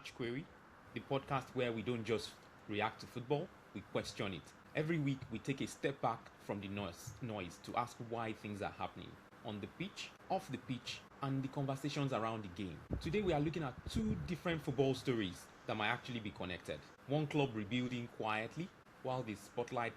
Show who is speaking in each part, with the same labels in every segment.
Speaker 1: Match Query, the podcast where we don't just react to football, we question it. Every week, we take a step back from the noise to ask why things are happening on the pitch, off the pitch, and the conversations around the game. Today, we are looking at two different football stories that might actually be connected. One club rebuilding quietly, while the spotlight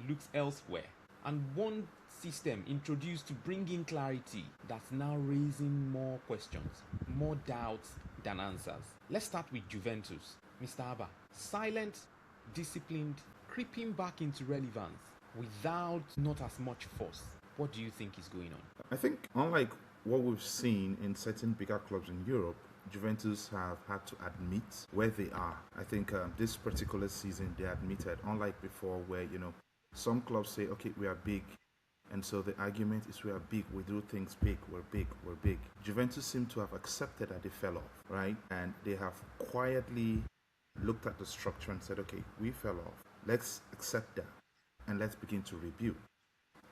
Speaker 1: looks elsewhere, and one system introduced to bring in clarity that's now raising more questions, more doubts than answers. Let's start with Juventus. Mr. Abba, silent, disciplined, creeping back into relevance without not as much force. What do you think is going on?
Speaker 2: I think, unlike what we've seen in certain bigger clubs in Europe, Juventus have had to admit where they are. I think this particular season they admitted, unlike before where, some clubs say, okay, we are big. And so the argument is we are big, we do things big, we're big, we're big. Juventus seem to have accepted that they fell off, right? And they have quietly looked at the structure and said, okay, we fell off. Let's accept that and let's begin to rebuild.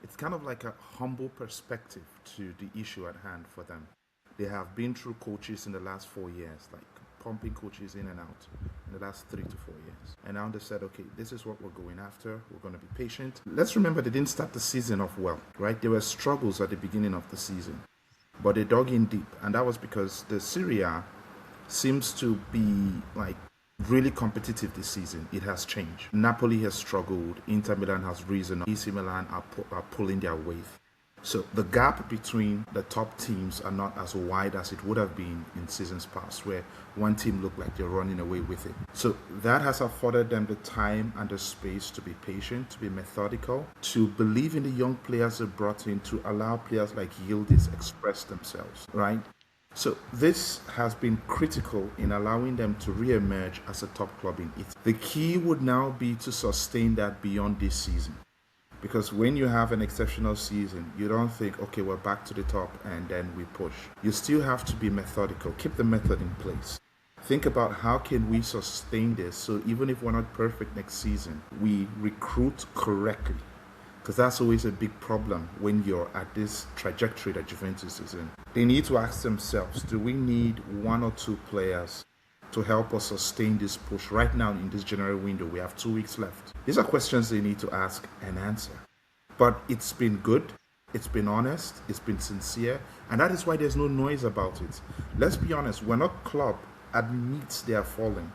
Speaker 2: It's kind of like a humble perspective to the issue at hand for them. They have been through coaches in the last 4 years, like pumping coaches in and out in the last 3 to 4 years. And now they said, okay, this is what we're going after. We're going to be patient. Let's remember they didn't start the season off well, right? There were struggles at the beginning of the season, but they dug in deep. And that was because the Serie A seems to be like really competitive this season. It has changed. Napoli has struggled. Inter Milan has risen. AC Milan are pulling their weight. So the gap between the top teams are not as wide as it would have been in seasons past, where one team looked like they're running away with it. So that has afforded them the time and the space to be patient, to be methodical, to believe in the young players they brought in, to allow players like Yildiz express themselves, right? So this has been critical in allowing them to re-emerge as a top club in Italy. The key would now be to sustain that beyond this season. Because when you have an exceptional season, you don't think, okay, we're back to the top and then we push. You still have to be methodical. Keep the method in place. Think about how can we sustain this so even if we're not perfect next season, we recruit correctly. Because that's always a big problem when you're at this trajectory that Juventus is in. They need to ask themselves, do we need 1 or 2 players to help us sustain this push? Right now in this January window, we have 2 weeks left. These are questions they need to ask and answer. But it's been good, it's been honest, it's been sincere, and that is why there's no noise about it. Let's be honest, when a club admits they are falling,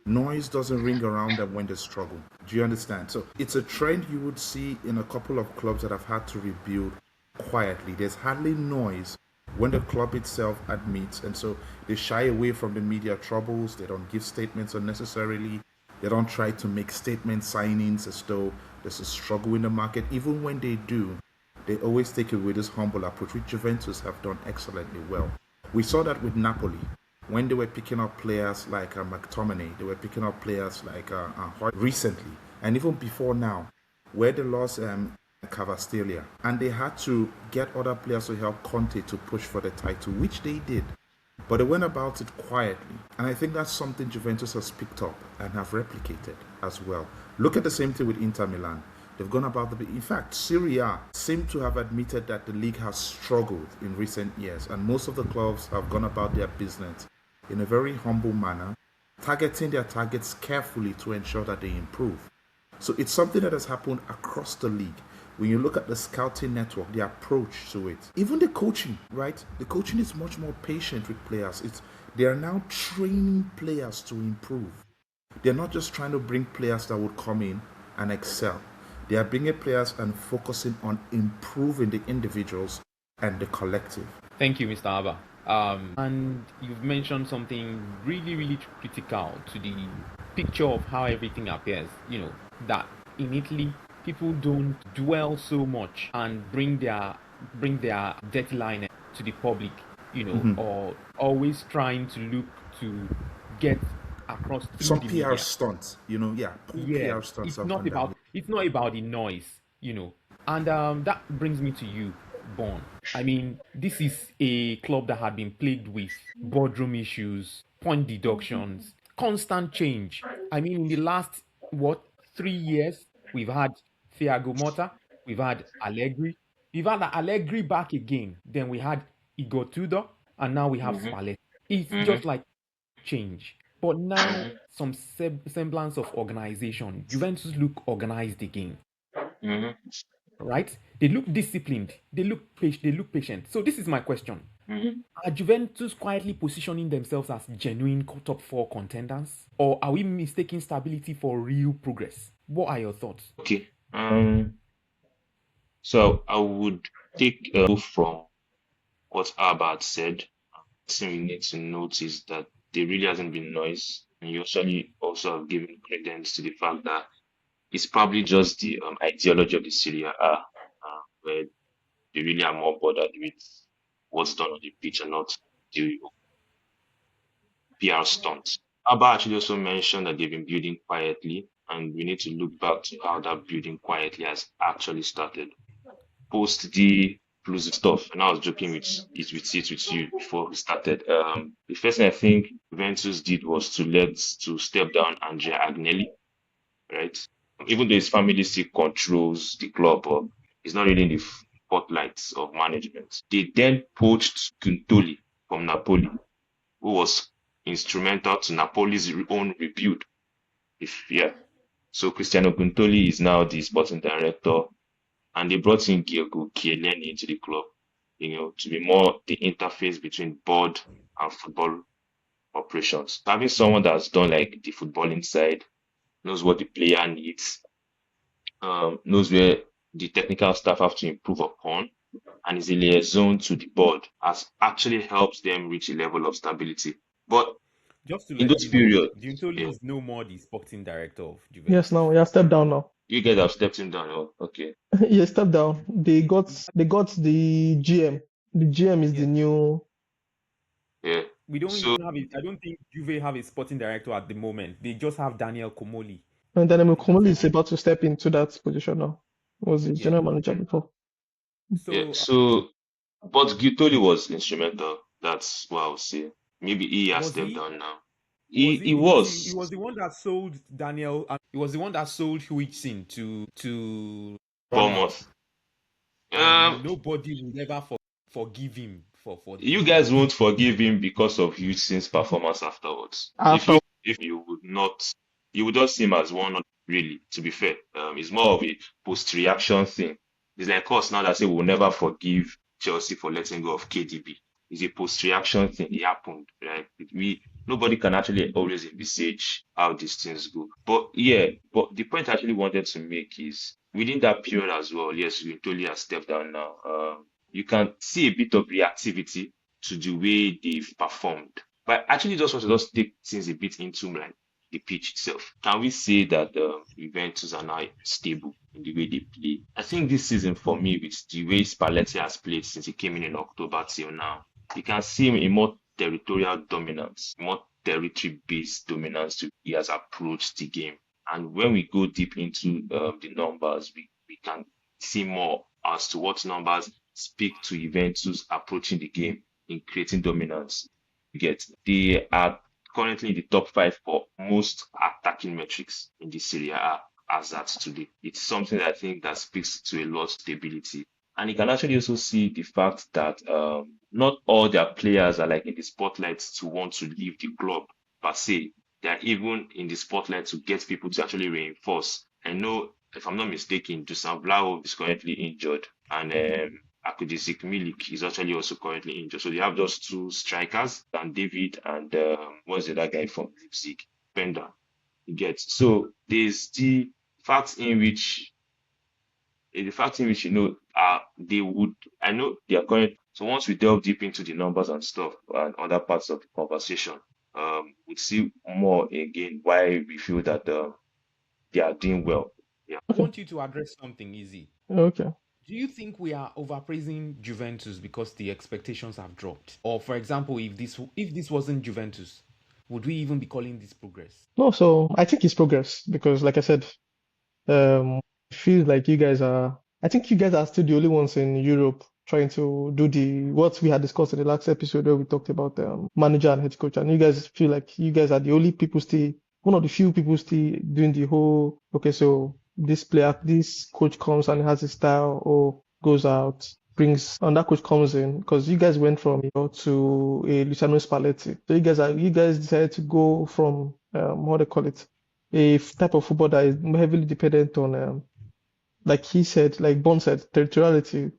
Speaker 2: noise doesn't ring around them when they struggle. Do you understand? So it's a trend you would see in a couple of clubs that have had to rebuild quietly. There's hardly noise when the club itself admits, and so they shy away from the media troubles. They don't give statements unnecessarily. They don't try to make statement signings as though there's a struggle in the market. Even when they do, they always take it with this humble approach, which Juventus have done excellently well. We saw that with Napoli when they were picking up players like McTominay. They were picking up players like recently, and even before now, where they lost Cavastalia, and they had to get other players to help Conte to push for the title, which they did, but they went about it quietly, and I think that's something Juventus has picked up and have replicated as well. Look at the same thing with Inter Milan. They've gone about in fact, Serie A seem to have admitted that the league has struggled in recent years, and most of the clubs have gone about their business in a very humble manner, targeting their targets carefully to ensure that they improve. So it's something that has happened across the league. When you look at the scouting network, the approach to it, even the coaching, right? The coaching is much more patient with players. They are now training players to improve. They're not just trying to bring players that would come in and excel. They are bringing players and focusing on improving the individuals and the collective.
Speaker 1: Thank you, Mr. Abba. And you've mentioned something really, really critical to the picture of how everything appears. That in Italy, people don't dwell so much and bring their dirty line to the public, or always trying to look to get across through
Speaker 2: some
Speaker 1: the
Speaker 2: PR
Speaker 1: media.
Speaker 2: stunts, PR stunts.
Speaker 1: It's not about the noise, and that brings me to you, Bon. I mean, this is a club that had been plagued with boardroom issues, point deductions, constant change. I mean, in the last 3 years, we've had Thiago Motta, we've had Allegri, we've had Allegri back again. Then we had Igor Tudor, and now we have Spalletti. It's just like change. But now,
Speaker 3: Mhm.
Speaker 1: some semblance of organization. Juventus look organized again,
Speaker 3: Mhm.
Speaker 1: right? They look disciplined. They look patient. They look patient. So this is my question:
Speaker 3: Mhm.
Speaker 1: are Juventus quietly positioning themselves as genuine top four contenders, or are we mistaking stability for real progress? What are your thoughts?
Speaker 3: Okay. So I would take from what Albert said. Thing we need to note is that there really hasn't been noise, and you actually also have given credence to the fact that it's probably just the ideology of the Syria A, where they really are more bothered with what's done on the pitch and not the PR stunt. Abba actually also mentioned that they've been building quietly, and we need to look back to how that building quietly has actually started. Post the plus stuff, and I was joking with you before we started. The first thing I think Juventus did was to step down Andrea Agnelli, right? Even though his family still controls the club, but he's not really in the spotlights of management. They then poached Guntoli from Napoli, who was instrumental to Napoli's own rebuild. If yeah, so Cristiano Guntoli is now the sporting director, and they brought in Diego Chiellini into the club, to be more the interface between board and football operations. Having someone that's done like the footballing side, knows what the player needs, knows where the technical staff have to improve upon, and is a liaison to the board, has actually helped them reach a level of stability. But
Speaker 1: Just to
Speaker 3: in
Speaker 1: let
Speaker 3: those
Speaker 1: you know,
Speaker 3: periods,
Speaker 1: Giuntoli
Speaker 3: yeah,
Speaker 1: is no more the sporting director of
Speaker 4: Yes,
Speaker 1: Juventus.
Speaker 4: now he has stepped down now.
Speaker 3: you guys have stepped him down. Oh, okay.
Speaker 4: He has stepped down. They got the GM. The GM is
Speaker 1: Yeah,
Speaker 4: the new.
Speaker 3: Yeah.
Speaker 1: we don't
Speaker 3: So
Speaker 1: even have it. I don't think Juve have a sporting director at the moment. They just have Daniel Comoli.
Speaker 4: And Daniel
Speaker 1: That's
Speaker 4: Komoli
Speaker 1: it.
Speaker 4: is about to step into that position now. Was the
Speaker 1: Yeah.
Speaker 4: general manager before.
Speaker 3: yeah,
Speaker 1: So
Speaker 3: so but Guttoli was instrumental. That's what I would say. Maybe he has
Speaker 1: was
Speaker 3: stepped
Speaker 1: he?
Speaker 3: down now.
Speaker 1: Was
Speaker 3: He
Speaker 1: he?
Speaker 3: he
Speaker 1: Because he
Speaker 3: was.
Speaker 1: was the one that sold Daniel. He was the one that sold Huijsin to Bournemouth,
Speaker 3: Bournemouth. Um,
Speaker 1: and nobody will ever forgive him for
Speaker 3: you
Speaker 1: doing
Speaker 3: guys
Speaker 1: that.
Speaker 3: won't forgive him because of Houston's performance afterwards.
Speaker 4: After
Speaker 3: If you would not, you would not see him as one. Really, to be fair, it's more of a post-reaction thing. It's like us now that say we'll never forgive Chelsea for letting go of KDB. It's a post-reaction thing. It happened, right? Nobody can actually always envisage how these things go. But yeah, but the point I actually wanted to make is within that period as well. Yes, we totally have stepped down now. You can see a bit of reactivity to the way they've performed. But I actually just want to just take things a bit into like the pitch itself. Can we say that Juventus are now stable in the way they play? I think this season for me, with the way Spalletti has played since he came in October till now, you can see a more territorial dominance, more territory-based dominance to he has approached the game. And when we go deep into the numbers, we can see more as to what numbers speak to Juventus approaching the game in creating dominance. You get they are currently in the top five for most attacking metrics in the Serie A as at today. It's something that I think that speaks to a lot of stability. And you can actually also see the fact that not all their players are like in the spotlight to want to leave the club per se. They are even in the spotlight to get people to actually reinforce. I know, if I'm not mistaken, Dusan Vlahovic is currently injured, and Akudisik Milik is actually also currently injured. So they have just two strikers, and David and what's the other guy from Leipzig, Fender. You get so there's the fact in which they would I know they are current. So once we delve deep into the numbers and stuff and other parts of the conversation, we see more again why we feel that they are doing well. Yeah.
Speaker 1: I want you to address something easy.
Speaker 4: okay.
Speaker 1: Do you think we are overpraising Juventus because the expectations have dropped? Or, for example, if this wasn't Juventus, would we even be calling this progress?
Speaker 4: No, so I think it's progress because, like I said, I feel like you guys are. I think you guys are still the only ones in Europe trying to do the what we had discussed in the last episode where we talked about manager and head coach, and you guys feel like you guys are the only people still, one of the few people still doing the whole. Okay, so this coach comes and has his style or goes out. coach comes in, because you guys went from to a Luciano Spalletti. So you guys decided to go from what they call it, type of football that is heavily dependent on like he said, like Bon said, territoriality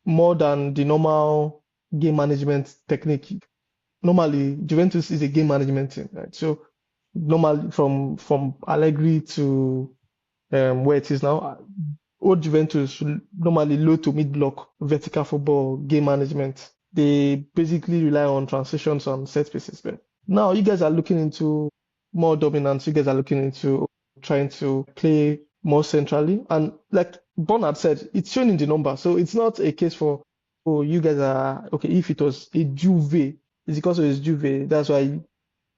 Speaker 4: more than the normal game management technique. Normally, Juventus is a game management team, right? So normally from Allegri to where it is now, old Juventus normally low to mid block vertical football game management. They basically rely on transitions and set pieces. But now you guys are looking into more dominance. You guys are looking into trying to play more centrally. And like Bernard said, it's shown in the number. So it's not a case for, oh, you guys are, okay, if it was a Juve, it's because it was Juve. That's why.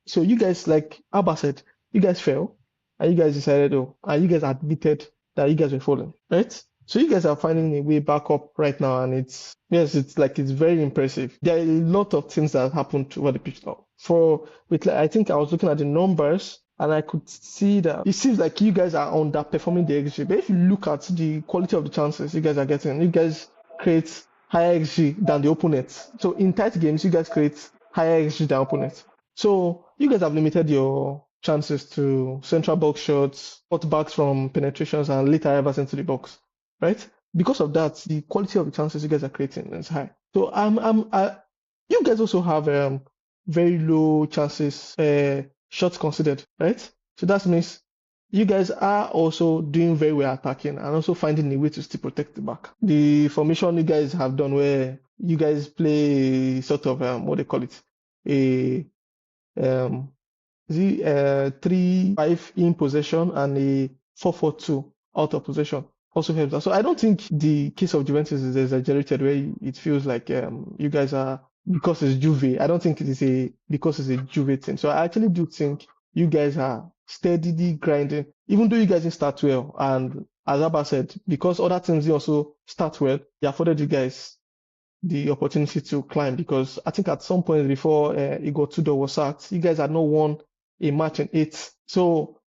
Speaker 4: So you guys, like Abba said, you guys fell and you guys decided, and you guys admitted that you guys were falling, right? So you guys are finding a way back up right now, and it's very impressive. There are a lot of things that happened over the pitch now. I think I was looking at the numbers and I could see that it seems like you guys are underperforming the XG. But if you look at the quality of the chances you guys are getting, you guys create higher XG than the opponents. So in tight games, you guys create higher XG than opponents. So you guys have limited your chances to central box shots, cutbacks from penetrations, and late arrivals into the box, right? Because of that, the quality of the chances you guys are creating is high. So you guys also have very low chances, shots considered, right? So that means you guys are also doing very well attacking and also finding a way to still protect the back. The formation you guys have done where you guys play sort of what they call it, a 3-5 in possession and a 4-4-2 out of possession also helps us. So I don't think the case of Juventus is exaggerated where it feels like you guys are, because it's Juve. I don't think it is because it's a Juve team. So I actually do think you guys are steadily grinding, even though you guys didn't start well. And as Abba said, because other teams also start well, they afforded you guys the opportunity to climb, because I think at some point before Igor Tudor was sacked, you guys had not won a match in 8. So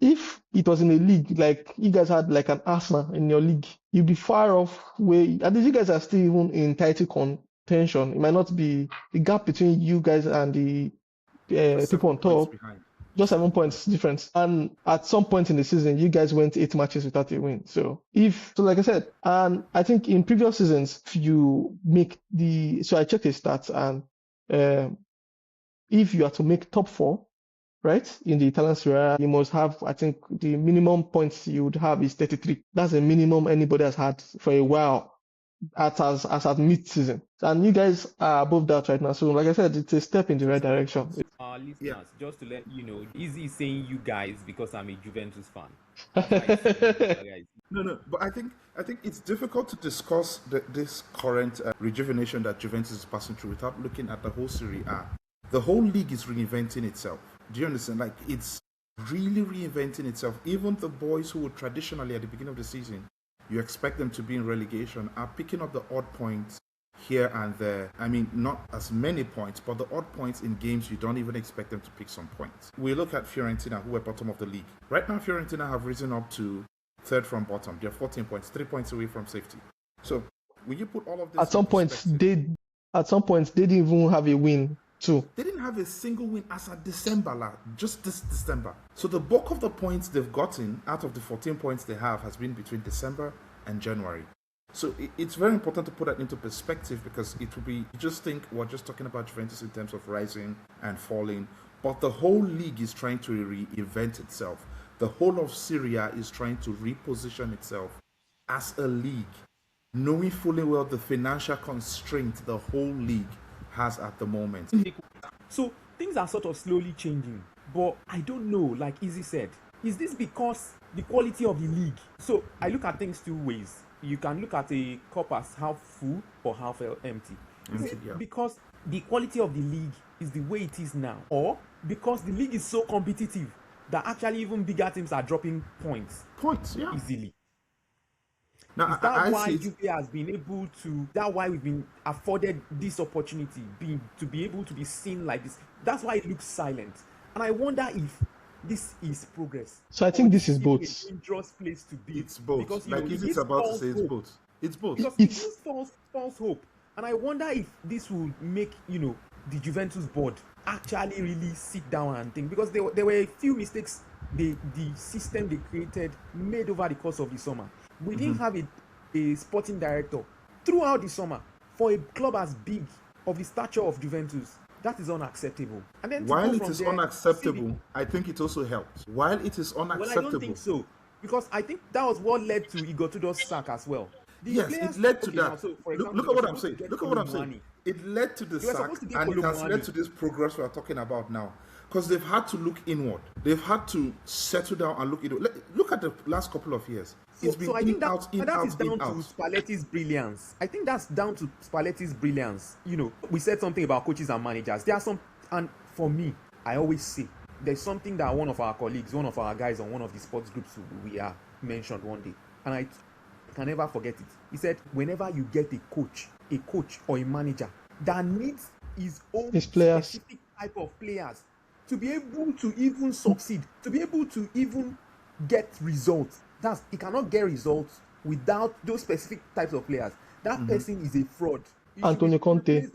Speaker 4: if it was in a league, like you guys had like an Arsenal in your league, you'd be far off where, at least you guys are still even in title contention. It might not be the gap between you guys and the people on top. Just 7 points difference. And at some point in the season, you guys went 8 matches without a win. So like I said, and I think in previous seasons, if you make so I checked the stats, and if you are to make top 4, right, in the Italian Serie A, you must have, I think the minimum points you would have is 33. That's the minimum anybody has had for a while as at mid-season. And you guys are above that right now. So like I said, it's a step in the right direction.
Speaker 1: Listeners, just to let you know, Easy saying you guys because I'm a Juventus fan. Guys.
Speaker 2: No, but I think it's difficult to discuss this current rejuvenation that Juventus is passing through without looking at the whole Serie A. The whole league is reinventing itself. Do you understand? Like, it's really reinventing itself. Even the boys who would traditionally at the beginning of the season, you expect them to be in relegation, are picking up the odd points here and there. I mean, not as many points, but the odd points in games you don't even expect them to pick some points. We look at Fiorentina, who are bottom of the league. Right now, Fiorentina have risen up to third from bottom. They're 14 points, 3 points away from safety. So when you put all of this
Speaker 4: at some points they didn't even have a win too.
Speaker 2: They didn't have a single win as of December, just this December. So the bulk of the points they've gotten out of the 14 points they have has been between December and January. So it's very important to put that into perspective, because it will be, you just think we're just talking about Juventus in terms of rising and falling, but the whole league is trying to reinvent itself. The whole of Syria is trying to reposition itself as a league, knowing fully well the financial constraint the whole league has at the moment.
Speaker 1: So things are sort of slowly changing, but I don't know, like Izzy said, is this because the quality of the league? So I look at things 2 ways. You can look at a cup as half full or half empty. Is it because the quality of the league is the way it is now, or because the league is so competitive that actually even bigger teams are dropping points easily?
Speaker 2: Now,
Speaker 1: is that why Juve has been able to? That's why we've been afforded this opportunity, to be able to be seen like this. That's why it looks silent, and I wonder if this is progress.
Speaker 4: So I think this is both.
Speaker 1: A dangerous place to be.
Speaker 2: It's both.
Speaker 1: Because
Speaker 2: like it's about to say, it's both. It's both.
Speaker 1: Because it gives false hope. And I wonder if this will make, the Juventus board actually really sit down and think. Because there were a few mistakes the system they created made over the course of the summer. We didn't have a sporting director throughout the summer for a club as big of the stature of Juventus. That is unacceptable. And then
Speaker 2: while it is unacceptable, I think it also helps. While it is unacceptable.
Speaker 1: Well, I don't think so. Because I think that was what led to Igor Tudor's sack as well.
Speaker 2: Yes, it led to that. Now, so for example, look at what I'm saying. Look at what I'm saying. It led to the sack, and it has led to this progress we are talking about now. Because they've had to look inward. They've had to settle down and look inward. Look at the last couple of years. It's been
Speaker 1: I think that is down to Spalletti's brilliance. I think that's down to Spalletti's brilliance. We said something about coaches and managers. There are some, and for me, I always say, there's something that one of our colleagues, one of our guys on one of the sports groups we are mentioned one day, and I can never forget it. He said, whenever you get a coach or a manager that needs his own specific type of players to be able to even succeed, to be able to even get results, he cannot get results without those specific types of players. That person is a fraud.
Speaker 4: Antonio Conte.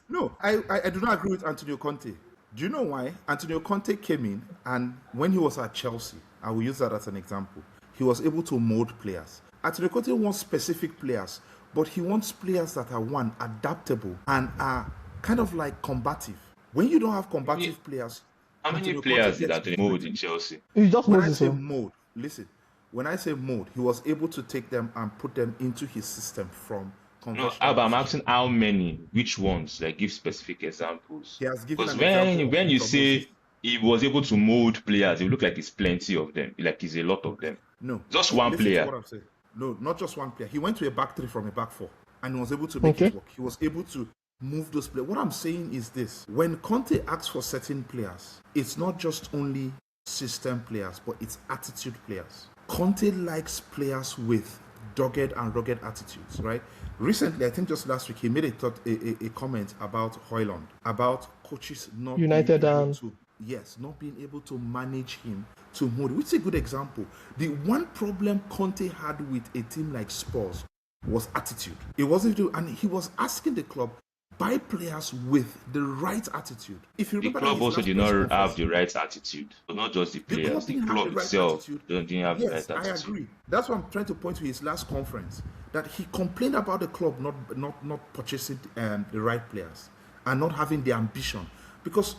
Speaker 2: No, I do not agree with Antonio Conte. Do you know why? Antonio Conte came in, and when he was at Chelsea, I will use that as an example, he was able to mold players. Antonio Conte wants specific players, but he wants players that are adaptable and are kind of like combative. When you don't have combative players,
Speaker 3: how many players did Antonio mold in Chelsea?
Speaker 4: He just
Speaker 2: when I say mold, listen. When I say mold, he was able to take them and put them into his system from.
Speaker 3: No, I'm asking how many, which ones, like give specific examples.
Speaker 2: He has given.
Speaker 3: Because when you say he was able to mold players, it look like it's plenty of them, like it's a lot of them.
Speaker 2: No,
Speaker 3: just one player.
Speaker 2: What I'm saying. No, not just one player. He went to a back three from a back four, and he was able to make it work. He was able to move those players. What I'm saying is this: when Conte asks for certain players, it's not just only system players, but it's attitude players. Conte likes players with dogged and rugged attitudes, right? Recently, I think just last week, he made a comment about Højlund, about coaches not
Speaker 4: United
Speaker 2: not being able to manage him to mold, which is a good example. The one problem Conte had with a team like Spurs was attitude. It wasn't, and he was asking the club, buy players with the right attitude. If you remember,
Speaker 3: the club also did not have the right attitude, but not just the players. The club itself didn't have the right attitude.
Speaker 2: I agree. That's what I'm trying to point to his last conference, that he complained about the club not purchasing the right players and not having the ambition, because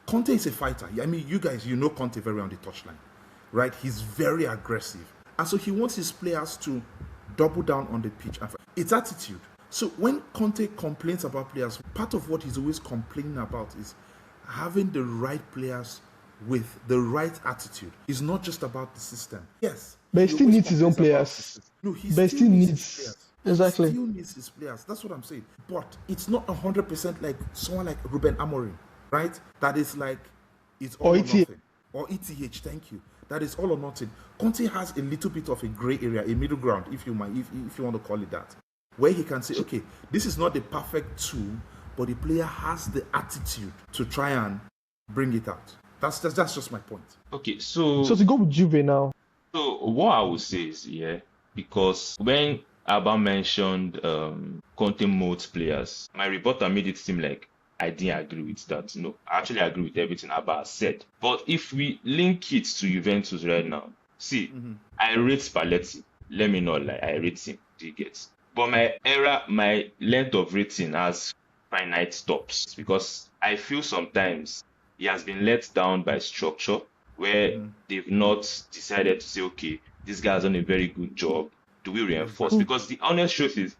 Speaker 2: Conte is a fighter. I mean, you guys, you know Conte very well on the touchline, right? He's very aggressive, and so he wants his players to double down on the pitch. It's attitude. So when Conte complains about players, part of what he's always complaining about is having the right players with the right attitude. It's not just about the system. Yes.
Speaker 4: But he still needs his own players.
Speaker 2: No, he still needs his players.
Speaker 4: Exactly.
Speaker 2: He still needs his players. That's what I'm saying. But it's not 100% like someone like Ruben Amorim, right? That is like, it's all or nothing. Or ETH, thank you. That is all or nothing. Conte has a little bit of a gray area, a middle ground, if you want to call it that, where he can say, okay, this is not the perfect tool, but the player has the attitude to try and bring it out. That's just my point.
Speaker 3: Okay, so
Speaker 4: to go with Juve now.
Speaker 3: So what I would say is, because when Alba mentioned Conte molds players, my reporter made it seem like I didn't agree with that. No, I actually agree with everything Alba has said. But if we link it to Juventus right now, see, I rate Spalletti. Let me not lie, I rate him. Do you get? But my length of rating has finite stops, because I feel sometimes he has been let down by structure, where they've not decided to say, okay, this guy has done a very good job. Do we reinforce? Because the honest truth is,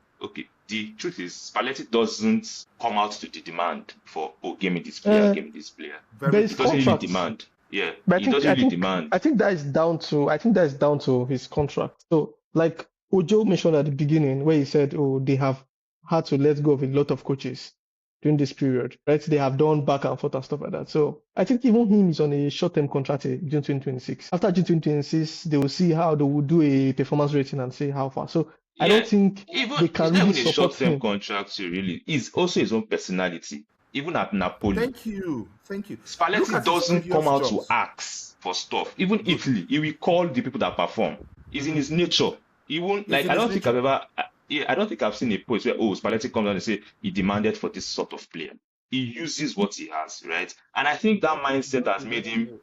Speaker 3: Spalletti doesn't come out to the demand for, give me this player, give me this player. He doesn't really demand. Yeah,
Speaker 4: but
Speaker 3: he doesn't really demand.
Speaker 4: I think that is down to his contract. So, like Ojo mentioned at the beginning, where he said, they have had to let go of a lot of coaches during this period, right? They have done back and forth and stuff like that. So I think even him is on a short-term contract June 2026. After June 2026, they will see how they will do a performance rating and see how far. So I don't think they can really support him.
Speaker 3: Even a short-term contract, really, is also his own personality. Even at Napoli.
Speaker 2: Thank you.
Speaker 3: Spalletti doesn't come out to ask for stuff. Even Italy, he will call the people that perform. It's in his nature. He won't
Speaker 2: It's
Speaker 3: like.
Speaker 2: in
Speaker 3: I
Speaker 2: his
Speaker 3: don't think I've
Speaker 2: nature.
Speaker 3: ever. Yeah, I don't think I've seen a post where Spalletti comes out and say he demanded for this sort of player. He uses what he has, right? And I think that mindset has made him.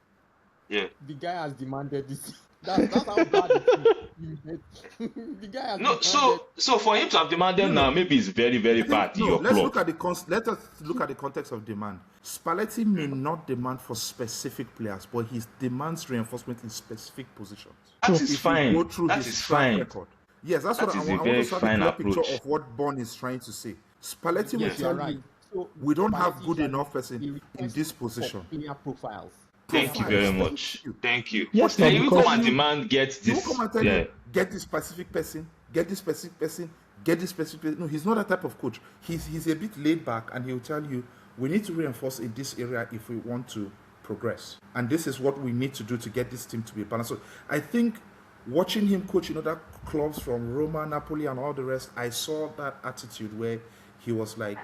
Speaker 3: Yeah.
Speaker 1: The guy has demanded this. That's how bad it is. The guy has
Speaker 3: No,
Speaker 1: demanded.
Speaker 3: so for him to have demanded
Speaker 2: No,
Speaker 3: now,
Speaker 2: no.
Speaker 3: maybe it's very, very
Speaker 2: I
Speaker 3: bad
Speaker 2: think
Speaker 3: to
Speaker 2: no.
Speaker 3: your club.
Speaker 2: Let us look at the context of demand. Spalletti may not demand for specific players, but he demands reinforcement in specific positions.
Speaker 3: That
Speaker 4: True.
Speaker 3: is
Speaker 2: If you go
Speaker 3: fine.
Speaker 2: through
Speaker 3: That
Speaker 2: his
Speaker 3: is
Speaker 2: track
Speaker 3: fine.
Speaker 2: record, yes, that's
Speaker 3: That
Speaker 2: what I
Speaker 3: is a
Speaker 2: want. I want
Speaker 3: very
Speaker 2: to have a
Speaker 3: fine
Speaker 2: clear picture
Speaker 3: approach.
Speaker 2: of what Bon is trying to say. Spalletti will
Speaker 1: Yes, you are
Speaker 2: tell
Speaker 1: right.
Speaker 2: you
Speaker 1: So
Speaker 2: we don't have
Speaker 1: Spalletti
Speaker 2: good
Speaker 1: usually
Speaker 2: enough person
Speaker 1: he
Speaker 2: in
Speaker 1: requests
Speaker 2: this
Speaker 1: for
Speaker 2: position.
Speaker 1: player profiles.
Speaker 3: Thank you
Speaker 2: Profiles,
Speaker 3: very
Speaker 2: thank
Speaker 3: much.
Speaker 2: you.
Speaker 3: Thank you.
Speaker 4: Yes,
Speaker 2: But
Speaker 4: now
Speaker 3: And
Speaker 2: he
Speaker 3: he
Speaker 2: will
Speaker 3: will come
Speaker 2: tell
Speaker 3: and
Speaker 2: you,
Speaker 3: demand get
Speaker 2: he will come
Speaker 3: this.
Speaker 2: and tell
Speaker 3: Yeah.
Speaker 2: you, get this specific person, get this specific person, get this specific person. No, he's not that type of coach. He's a bit laid back, and he'll tell you, we need to reinforce in this area if we want to progress. And this is what we need to do to get this team to be balanced. So I think watching him coach in other clubs from Roma, Napoli, and all the rest, I saw that attitude where he was like,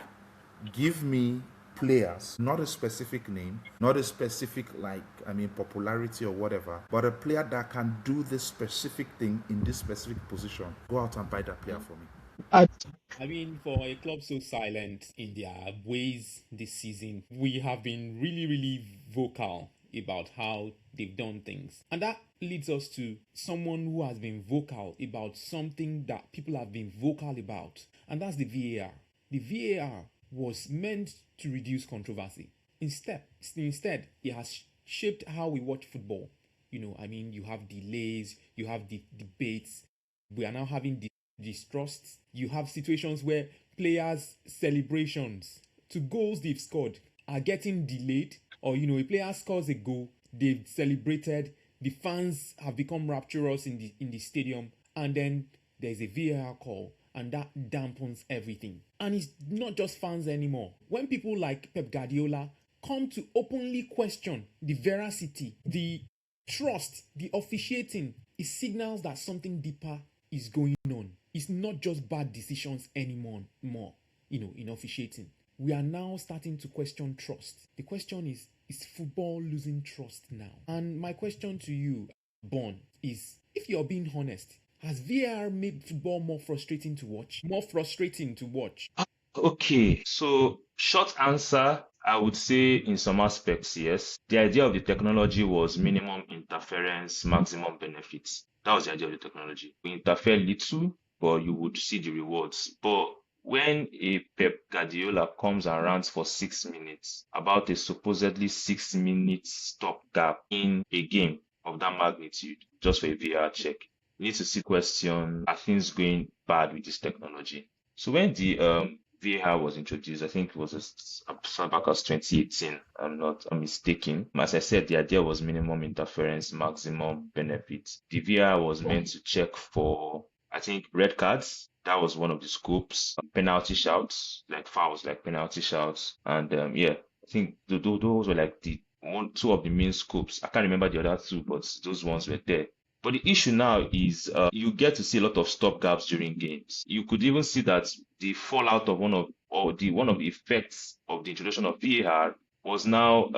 Speaker 2: give me players, not a specific name, not a specific popularity or whatever, but a player that can do this specific thing in this specific position. Go out and buy that player for me.
Speaker 4: I,
Speaker 1: I mean, for a club so silent in their ways this season, we have been really, really vocal about how they've done things. And that leads us to someone who has been vocal about something that people have been vocal about, and that's the VAR. The VAR was meant to reduce controversy. Instead, it has shaped how we watch football. You have delays, you have debates. We are now having distrust. You have situations where players' celebrations to goals they've scored are getting delayed, or a player scores a goal, they've celebrated, the fans have become rapturous in the stadium, and then there's a VAR call, and that dampens everything. And it's not just fans anymore. When people like Pep Guardiola come to openly question the veracity, the trust, the officiating, it signals that something deeper is going on. It's not just bad decisions anymore, in officiating. We are now starting to question trust. The question is football losing trust now? And my question to you, Bon, is, if you're being honest, has VAR made football more frustrating to watch? More frustrating to watch?
Speaker 3: Okay. So short answer, I would say in some aspects, yes. The idea of the technology was minimum interference, maximum benefits. That was the idea of the technology. We interfere little, but you would see the rewards. But when a Pep Guardiola comes and rants for 6 minutes about a supposedly 6 minute stop gap in a game of that magnitude, just for a VAR check, you need to see question, are things going bad with this technology? So when the VAR was introduced, I think it was as far back as 2018, I'm mistaken. As I said, the idea was minimum interference, maximum benefits. The VAR was meant to check for, I think, red cards. That was one of the scopes. Penalty shouts, like fouls, like penalty shouts. And I think those were like two of the main scopes. I can't remember the other two, but those ones were there. But the issue now is you get to see a lot of stop gaps during games. You could even see that the fallout of one of the effects of the introduction of VAR was now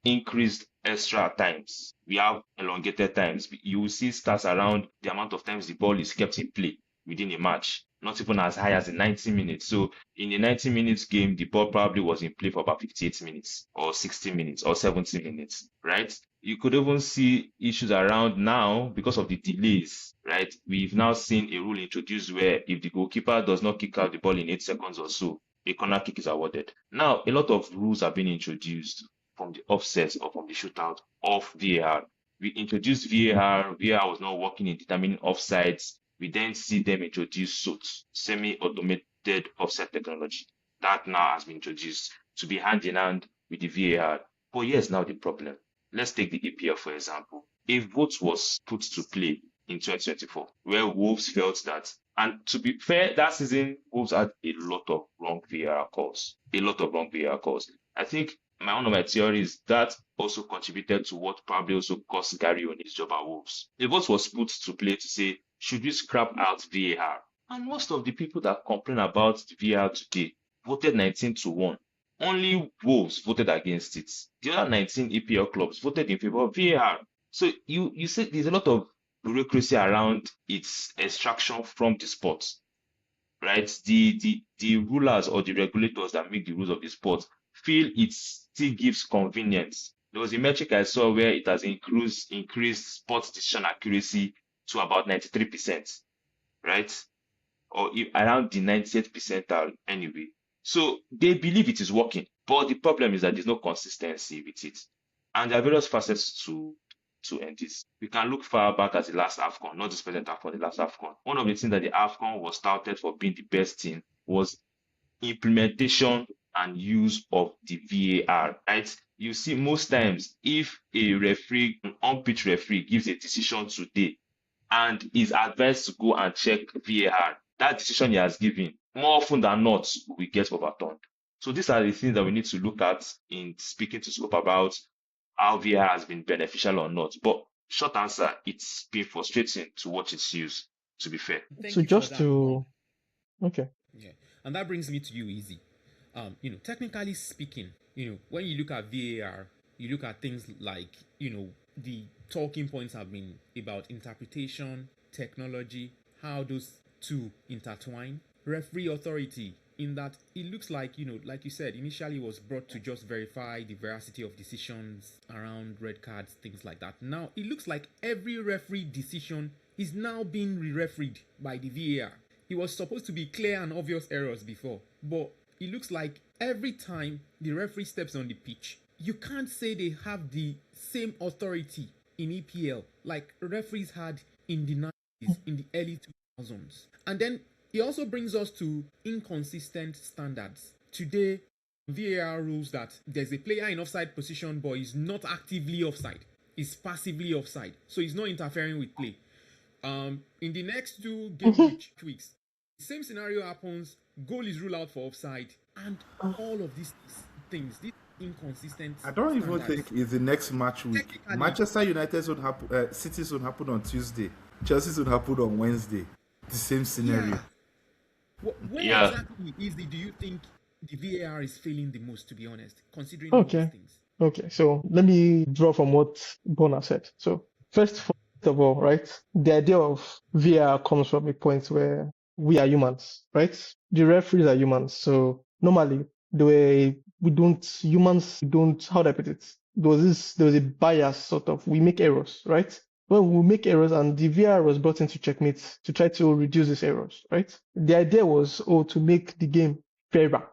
Speaker 3: increased extra times. We have elongated times. You will see stats around the amount of times the ball is kept in play within a match, not even as high as in 90 minutes. So in a 90 minutes game, the ball probably was in play for about 58 minutes or 60 minutes or 70 minutes, right? You could even see issues around now because of the delays, right? We've now seen a rule introduced where if the goalkeeper does not kick out the ball in 8 seconds or so, a corner kick is awarded. Now, a lot of rules have been introduced from the offset or from the shootout of VAR. We introduced VAR. VAR was not working in determining offsides. We then see them introduce SOT, semi-automated offset technology. That now has been introduced to be hand in hand with the VAR. But here's now the problem. Let's take the EPL, for example. A vote was put to play in 2024 where Wolves felt that, and to be fair, that season, Wolves had a lot of wrong VAR calls. I think one of my theories that also contributed to what probably also cost Gary on his job at Wolves. A vote was put to play to say, should we scrap out VAR? And most of the people that complain about the VAR today voted 19-1. Only Wolves voted against it. The other 19 EPL clubs voted in favor of VAR. So you say there's a lot of bureaucracy around its extraction from the sport, right? The rulers or the regulators that make the rules of the sport feel it still gives convenience. There was a metric I saw where it has increased sports decision accuracy to about 93%, right? Or around the 90th percentile anyway. So they believe it is working, but the problem is that there's no consistency with it. And there are various facets to end this. We can look far back at the last AFCON, not this present AFCON, the last AFCON. One of the things that the AFCON was touted for being the best thing was implementation and use of the VAR, right? You see, most times, if a referee, an on-pitch referee, gives a decision today and is advised to go and check VAR, that decision he has given, more often than not, will get overturned. So these are the things that we need to look at in speaking to Scope about how VAR has been beneficial or not. But short answer, it's been frustrating to watch its use, to be fair.
Speaker 1: Thank
Speaker 4: So
Speaker 1: you for
Speaker 4: just
Speaker 1: that.
Speaker 4: to okay.
Speaker 1: Yeah, and that brings me to you, Easy. Technically speaking, when you look at VAR, you look at things like, the talking points have been about interpretation, technology, how those two intertwine, referee authority, in that it looks like, like you said, initially it was brought to just verify the veracity of decisions around red cards, things like that. Now it looks like every referee decision is now being re-refereed by the VAR. It was supposed to be clear and obvious errors before, but it looks like every time the referee steps on the pitch, you can't say they have the same authority in EPL like referees had in the 90s, in the early 2000s. And then it also brings us to inconsistent standards. Today, VAR rules that there's a player in offside position but he's not actively offside. He's passively offside. So he's not interfering with play. In the next two game weeks, the same scenario happens, goal is ruled out for offside, and all of these things, these inconsistent
Speaker 2: I don't even
Speaker 1: standards.
Speaker 2: think it's the next match week.
Speaker 1: Technically-
Speaker 2: Manchester United's would happen. City's would happen on Tuesday. Chelsea's would happen on Wednesday. The same scenario.
Speaker 1: Where
Speaker 3: Yeah.
Speaker 1: exactly do you think the VAR is failing the most, to be honest, considering
Speaker 4: Okay.
Speaker 1: all these things?
Speaker 4: Okay, so let me draw from what Bona said. So first of all, right, the idea of VAR comes from a point where we are humans, right? The referees are humans, so normally humans don't, how do I put it? There was a bias sort of, we make errors, right? When we make errors, and the VAR was brought in to checkmate to try to reduce these errors, right? The idea was, to make the game fairer,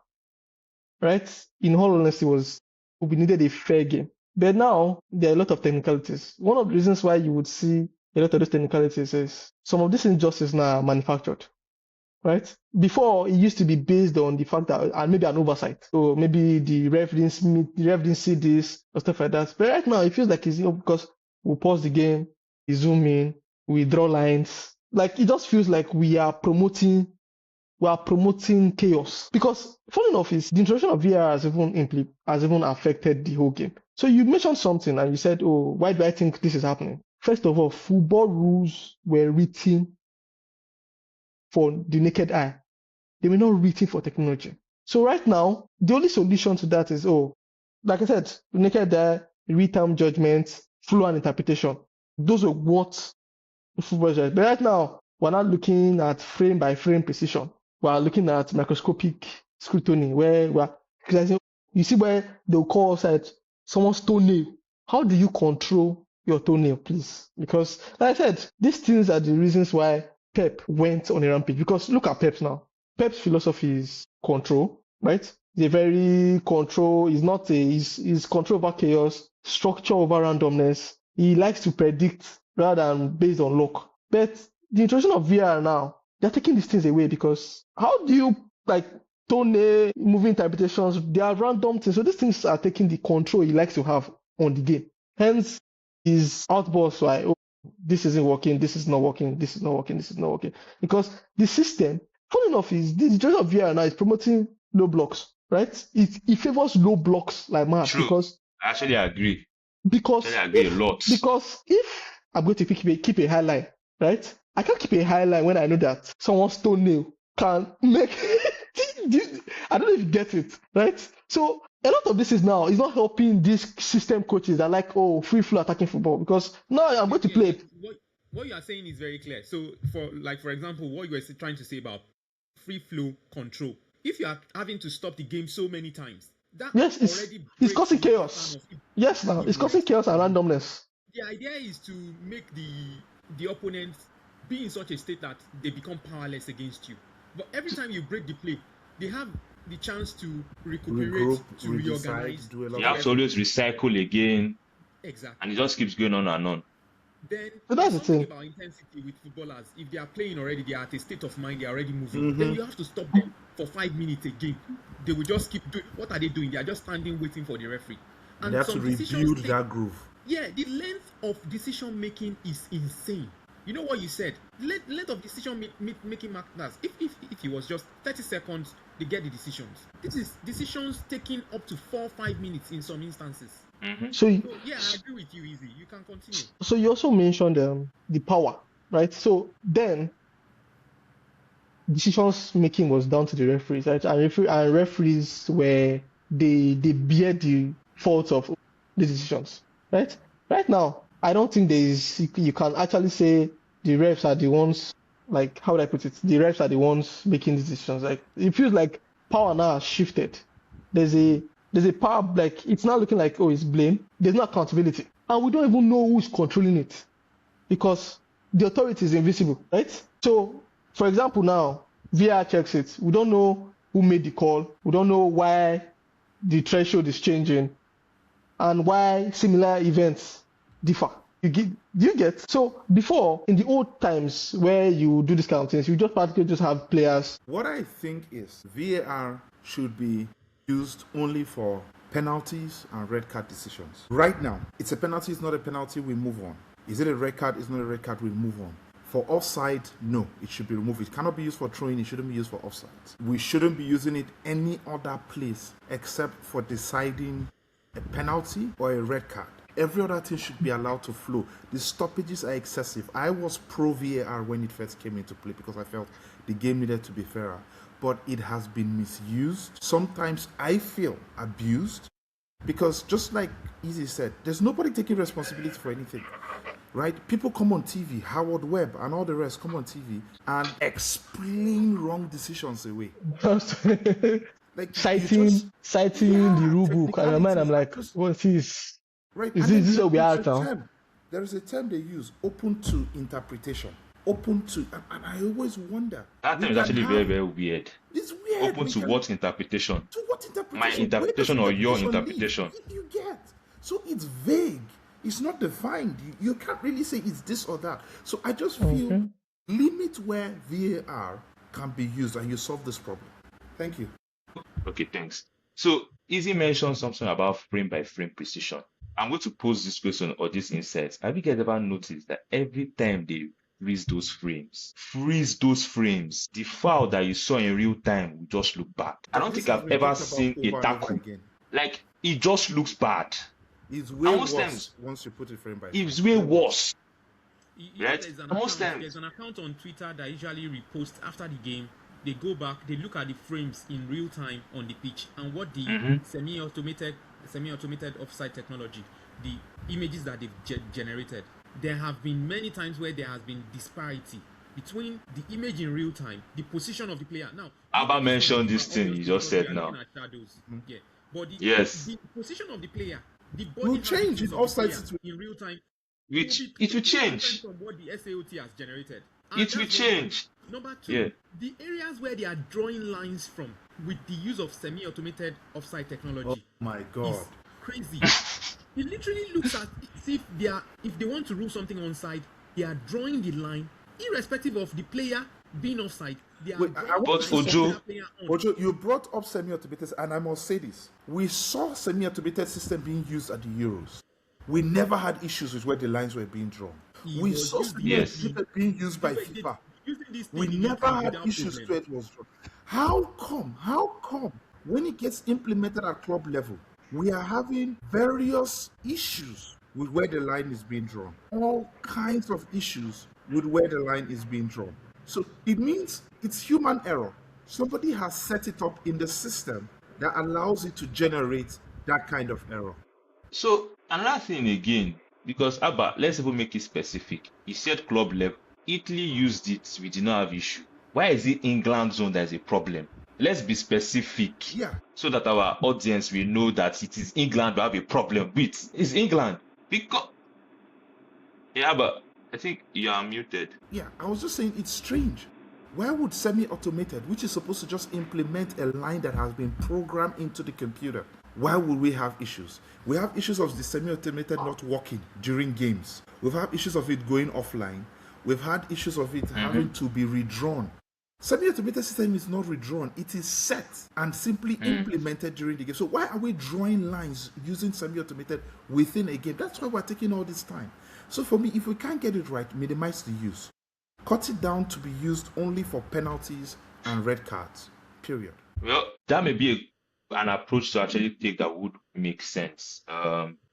Speaker 4: right? In all honesty, we needed a fair game. But now there are a lot of technicalities. One of the reasons why you would see a lot of those technicalities is some of these injustices now are manufactured, right? Before, it used to be based on the fact that, and maybe an oversight, or maybe the ref didn't see this or stuff like that. But right now, it feels like it's, because we pause the game, we zoom in, we draw lines. Like, it just feels like we are promoting chaos. Because funny enough is the introduction of VAR has even affected the whole game. So you mentioned something and you said, oh, why do I think this is happening? First of all, football rules were written for the naked eye. They were not written for technology. So right now, the only solution to that is, like I said, the naked eye, real-time judgment, flow and interpretation. Those are what football is. But right now, we're not looking at frame by frame precision. We're looking at microscopic scrutiny where we're criticizing. You see where they'll call outside someone's toenail. How do you control your toenail, please? Because, like I said, these things are the reasons why Pep went on a rampage. Because look at Pep now. Pep's philosophy is control, right? He's very control. He's control over chaos, structure over randomness. He likes to predict rather than based on luck. But the introduction of VR now, they're taking these things away because how do you, like, toenail, moving interpretations, they are random things. So these things are taking the control he likes to have on the game. Hence, his outbursts like, oh, this isn't working, this is not working, this is not working, this is not working. Because the system, funny enough, is the introduction of VR now is promoting low blocks, right? It favors low blocks like mad.
Speaker 3: True.
Speaker 4: Because
Speaker 3: Actually, I agree.
Speaker 4: because
Speaker 3: Actually, I agree a lot.
Speaker 4: because if I'm going to keep a high line, right? I can't keep a high line when I know that someone's toenail can make. I don't know if you get it, right? So a lot of this is now is not helping these system coaches that are like, oh, free flow attacking football, because now I'm going to play.
Speaker 1: what you are saying is very clear. So, for example, what you were trying to say about free flow control, if you are having to stop the game so many times, that
Speaker 4: Yes,
Speaker 1: already
Speaker 4: it's
Speaker 1: breaks
Speaker 4: causing
Speaker 1: the whole
Speaker 4: chaos.
Speaker 1: plan of it.
Speaker 4: Yes, now
Speaker 1: It
Speaker 4: it's causing
Speaker 1: breaks.
Speaker 4: chaos and randomness.
Speaker 1: The idea is to make the opponent be in such a state that they become powerless against you. But every time you break the play, they have the chance to recuperate,
Speaker 2: Regroup,
Speaker 1: to
Speaker 2: redecide,
Speaker 1: reorganize.
Speaker 2: do a
Speaker 3: You
Speaker 2: lot
Speaker 3: have
Speaker 2: of
Speaker 3: to always recycle again,
Speaker 1: Exactly.
Speaker 3: and it just keeps going on and on.
Speaker 1: Then
Speaker 4: So
Speaker 1: there's
Speaker 4: that's the
Speaker 1: something
Speaker 4: thing.
Speaker 1: about intensity with footballers. If they are playing already, they are at a state of mind, they are already moving. Then you have to stop them for 5 minutes a game. They will just keep doing. What are they doing? They are just standing waiting for the referee. And
Speaker 2: They have to
Speaker 1: some decisions
Speaker 2: rebuild
Speaker 1: take-
Speaker 2: that groove.
Speaker 1: Yeah, the length of decision making is insane. You know what you said? Length of decision making matters. If it was just 30 seconds, they get the decisions. This is decisions taking up to 4-5 minutes in some instances.
Speaker 4: So,
Speaker 1: So yeah, I agree with you, Easy. You can continue.
Speaker 4: so you also mentioned the power, right? So then decisions making was down to the referees, right? And referees were they bear the fault of the decisions, right? Right now, I don't think you can actually say the refs are the ones, like, how would I put it? The refs are the ones making the decisions. Like, it feels like power now has shifted. There's a power, like, it's not looking like, oh, it's blame. There's no accountability, and we don't even know who's controlling it because the authority is invisible, right? So, for example, now VAR checks it. We don't know who made the call. We don't know why the threshold is changing and why similar events differ. Do you get? So before, in the old times where you do this kind of things, you just practically just have players.
Speaker 2: What I think is VAR should be used only for penalties and red card decisions. Right now, it's a penalty, it's not a penalty, we move on. Is it a red card, it's not a red card, we move on. For offside, no, it should be removed. It cannot be used for throwing, it shouldn't be used for offside. We shouldn't be using it any other place except for deciding a penalty or a red card. Every other thing should be allowed to flow. The stoppages are excessive. I was pro VAR when it first came into play because I felt the game needed to be fairer. But it has been misused. Sometimes I feel abused because, just like Easy said, there's nobody taking responsibility for anything. Right? People come on TV, Howard Webb and all the rest come on TV and explain wrong decisions away. Like
Speaker 4: citing the rule book, and in my mind, I'm like, what is
Speaker 2: right?
Speaker 4: Is this what we are now?
Speaker 2: There is a term they use, open to interpretation. Open to, and I always wonder.
Speaker 3: That term is actually very, very weird.
Speaker 2: It's weird.
Speaker 3: Open to what interpretation?
Speaker 2: To what interpretation?
Speaker 3: My interpretation or your interpretation?
Speaker 2: You get. So it's vague. It's not defined. You can't really say it's this or that. So I just feel limit where VAR can be used and you solve this problem. Thank you.
Speaker 3: Okay, thanks. So Easy mentioned something about frame by frame precision. I'm going to pose this question or this insight. Have you guys ever noticed that every time they freeze those frames, the foul that you saw in real time will just look bad? I don't think I've ever seen a tackle. Like, it just looks bad.
Speaker 2: It's way
Speaker 3: worse
Speaker 2: times, once you put it frame by frame.
Speaker 3: It's way worse. Right?
Speaker 1: There's an account on Twitter that usually reposts after the game. They go back, they look at the frames in real time on the pitch and what the semi-automated offside technology, the images that they've generated. There have been many times where there has been disparity between the image in real time, the position of the player. Now,
Speaker 3: Abba mentioned this thing you just said now.
Speaker 1: Yeah, but
Speaker 3: the
Speaker 1: position of the player, the body
Speaker 2: will change in offside
Speaker 1: situation in real time.
Speaker 3: It will change
Speaker 1: From what the SAOT has generated.
Speaker 3: It will change.
Speaker 1: Number two, the areas where they are drawing lines from with the use of semi-automated offside technology.
Speaker 2: Oh my God.
Speaker 1: Is crazy. It literally looks at if they want to rule something onside, they are drawing the line, irrespective of the player being offside.
Speaker 3: But
Speaker 2: Ojo, you brought up semi-automated, and I must say this: we saw semi-automated system being used at the Euros. We never had issues with where the lines were being drawn. We saw semi-automated being used by FIFA. We never had issues where it was drawn. How come when it gets implemented at club level, we are having various issues with where the line is being drawn? All kinds of issues with where the line is being drawn. So it means it's human error. Somebody has set it up in the system that allows it to generate that kind of error.
Speaker 3: So another thing again, Because Abba, let's even make it specific. He said club level. Italy used it. We did not have issue. Why is it England zone that is a problem? Let's be specific
Speaker 2: Yeah,
Speaker 3: so that our audience will know that it is England we have a problem with. It's England. Because yeah, but I think you are muted.
Speaker 2: yeah. I was just saying it's strange. Why would semi-automated, which is supposed to just implement a line that has been programmed into the computer, why would we have issues? We have issues of the semi-automated not working during games. We've had issues of it going offline. We've had issues of it having to be redrawn. Semi-automated system is not redrawn. It is set and simply implemented during the game. So why are we drawing lines using semi-automated within a game? That's why we're taking all this time. So for me, if we can't get it right, minimize the use. Cut it down to be used only for penalties and red cards. Period.
Speaker 3: Well, that may be an approach to actually take that would make sense.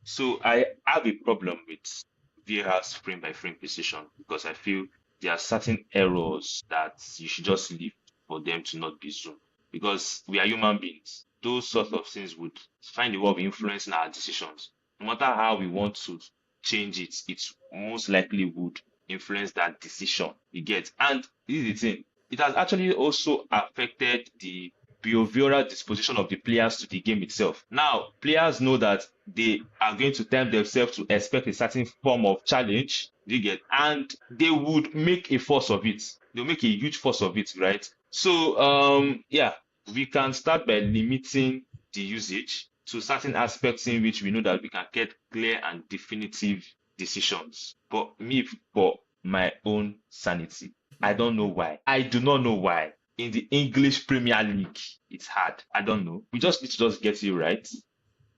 Speaker 3: So I have a problem with VAR's frame by frame precision because I feel there are certain errors that you should just leave for them to not be zoomed. Because we are human beings. Those sorts of things would find a way of influencing our decisions. No matter how we want to change it, it most likely would influence that decision you get. And this is the thing. It has actually also affected the behavioral disposition of the players to the game itself. Now, players know that they are going to time themselves to expect a certain form of challenge, you get, and they would make a force of it. They'll make a huge force of it, right? So, yeah, we can start by limiting the usage to certain aspects in which we know that we can get clear and definitive decisions. But me, for my own sanity, I don't know why. I do not know why. In the English Premier League, it's hard. I don't know. We just need to just get it right.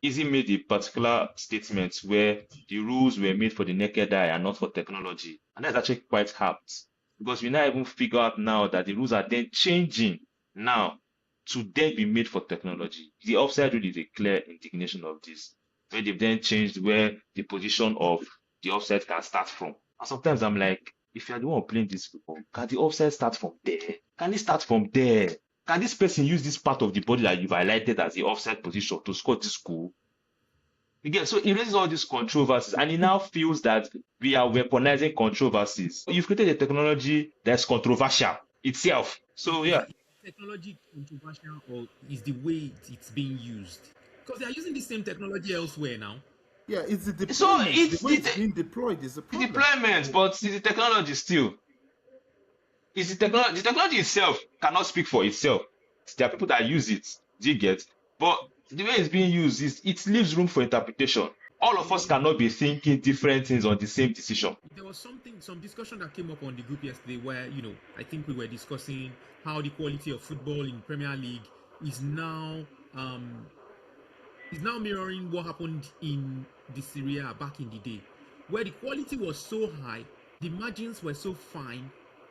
Speaker 3: Izzy made a particular statement where the rules were made for the naked eye and not for technology. And that's actually quite apt. Because we now even figure out now that the rules are then changing now to then be made for technology. The offside rule is a clear indignation of this. Where they've then changed where the position of the offside can start from. And sometimes I'm like, if you're the one playing this football, can the offside start from there? Can it start from there? Can this person use this part of the body that you've highlighted as the offside position to score this goal? Again, so it raises all these controversies, and it now feels that we are weaponizing controversies. You've created a technology that's controversial itself. So yeah.
Speaker 1: Technology controversial, or is the way it's being used? Because they are using the same technology elsewhere now.
Speaker 2: Yeah, it's the deployment.
Speaker 3: So it's
Speaker 2: the way it's being deployed is the problem.
Speaker 3: deployment, but it's the technology still. It's the technology itself cannot speak for itself. There are people that use it. Do you get? But the way it's being used is it leaves room for interpretation. All of us cannot be thinking different things on the same decision.
Speaker 1: There was some discussion that came up on the group yesterday where, I think we were discussing how the quality of football in Premier League is now mirroring what happened in the Serie A back in the day, where the quality was so high, the margins were so fine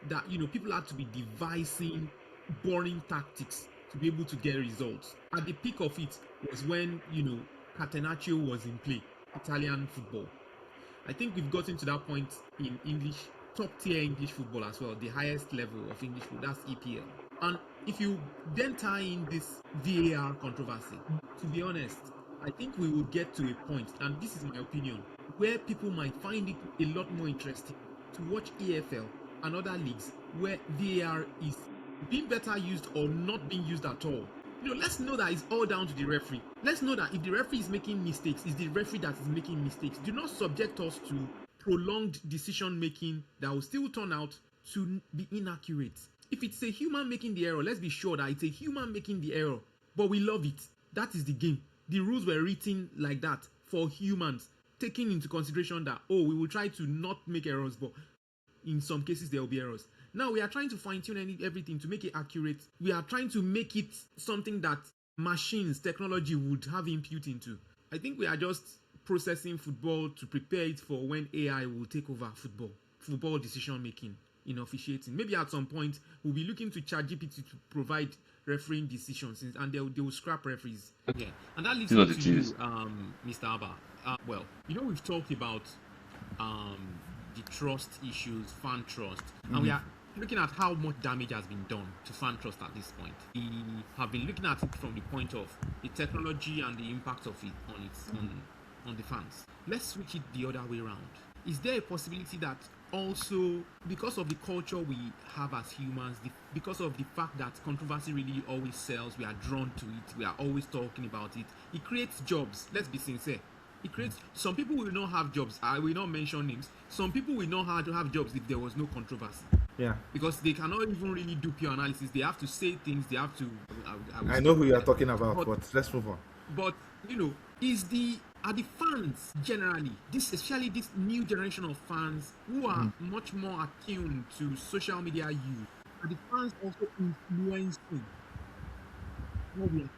Speaker 1: that people had to be devising boring tactics to be able to get results. At the peak of it was when Catenaccio was in play, Italian football. I think we've gotten to that point in English, top tier English football as well, the highest level of English football, that's EPL. And if you then tie in this VAR controversy, to be honest, I think we will get to a point, and this is my opinion, where people might find it a lot more interesting to watch EFL and other leagues where VAR is being better used or not being used at all. Let's know that it's all down to the referee. Let's know that if the referee is making mistakes, it's the referee that is making mistakes. Do not subject us to prolonged decision making that will still turn out to be inaccurate. If it's a human making the error, let's be sure that it's a human making the error. But we love it. That is the game. The rules were written like that for humans, taking into consideration that, we will try to not make errors, but in some cases there will be errors. Now we are trying to fine-tune everything to make it accurate. We are trying to make it something that machines, technology would have input into. I think we are just processing football to prepare it for when AI will take over football decision-making in officiating. Maybe at some point, we'll be looking to ChatGPT to provide refereeing decisions, and they will scrap referees. Yeah, and that leads me to you, Mr. Abba. We've talked about the trust issues, fan trust, and we are looking at how much damage has been done to fan trust at this point. We have been looking at it from the point of the technology and the impact of it on on the fans. Let's switch it the other way around. Is there a possibility that also, because of the culture we have as humans, because of the fact that controversy really always sells, we are drawn to it, we are always talking about it, it creates jobs. Let's be sincere. It creates, some people will not have jobs. I will not mention names. Some people will not have jobs if there was no controversy.
Speaker 2: Yeah.
Speaker 1: Because they cannot even really do pure analysis. They have to say things. They have to.
Speaker 2: I know who you are talking about, but let's move on.
Speaker 1: But are the fans generally, especially this new generation of fans who are much more attuned to social media use, are the fans also influencing?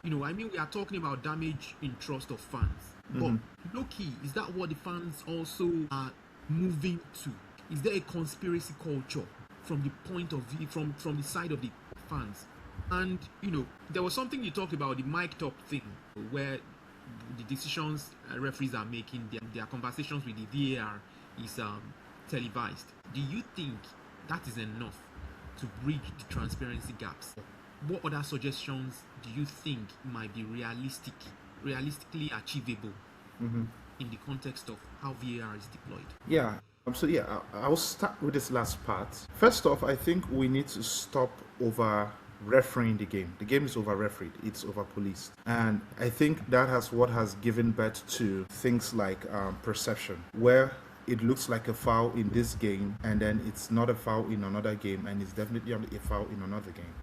Speaker 1: We are talking about damage in trust of fans. But low key, is that what the fans also are moving to? Is there a conspiracy culture from the point of view, from the side of the fans? And there was something you talked about, the mic top thing, where the decisions referees are making, their conversations with the VAR is televised. Do you think that is enough to bridge the transparency gaps? What other suggestions do you think might be realistically achievable in the context of how VAR is deployed?
Speaker 2: Yeah. I'll start with this last part. First off, I think we need to stop over refereeing the game. The game is over refereed, it's over policed. And I think that what has given birth to things like perception, where it looks like a foul in this game and then it's not a foul in another game, and it's definitely a foul in another game.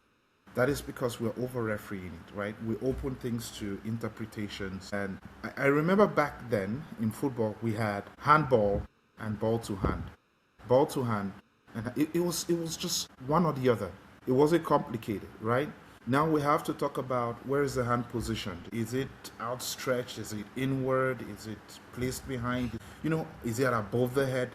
Speaker 2: That is because we're over refereeing it, right? We open things to interpretations. And I remember back then in football, we had handball and ball to hand. Ball to hand. And it was just one or the other. It wasn't complicated, right? Now we have to talk about where is the hand positioned. Is it outstretched? Is it inward? Is it placed behind? Is it above the head?